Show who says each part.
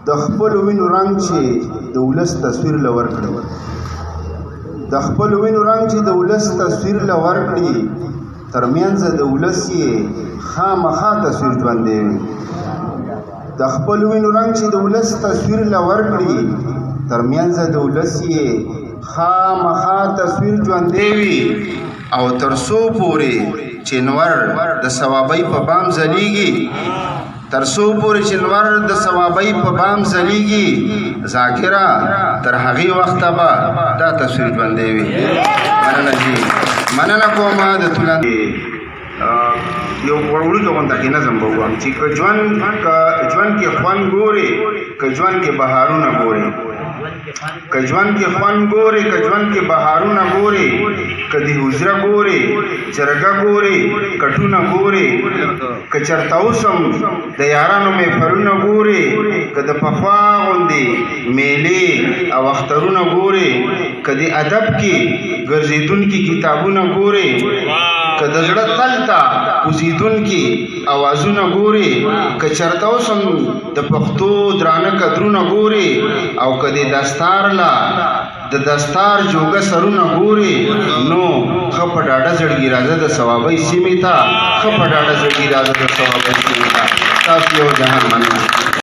Speaker 1: د خپل وینو رنګ چې د ولس تصویر لور کړي د خپل وینو رنګ چې د ولس تصویر لور کړي ترمنځ د ولس یې خامخا تصویر ژوندی وي د خپل وینو رنګ چې د ولس تصویر لور کړي ترمنځ د ولس یې خامخا تصویر ژوندی وي او تر څو پورې چې نور د ثوابۍ په بام ځلیږي تر څو پورې چې نور د ثوابۍ په بام ځلیږي ذاکره تر هغې وخته به دا تصویر ژوندی وي مننه کوم د تولندې یو وړوکی غونته کې نظم به ووایم چې که ژوند کې خوند ګورې که ژوند کې بهارونه ګورې که ژوند کې خوند ګورې که ژوند کې بهارونه ګورې که د حجره ګورې جرګه ګورې کټونه ګورې که چېرته اوسم د یارانو محفلونه ګورې که د پخوا غوندې میلې او اخترونه ګورې که د ادب کې ګرځېدونکي کتابونه ګورې که د زړه تل ته کوزېدونکي اوازونه ګورې که چېرته اوسم د پښتو درانه قدرونه ګورې او که د دستار لا د دستار جوګه سرونه ګورې نو ښه په ډاډه زړګي راځه د ثوابۍ سیمې ته ښه په ډاډه زړګي راځه د ثوابۍ سیمې ته تاسو یو جهان مننه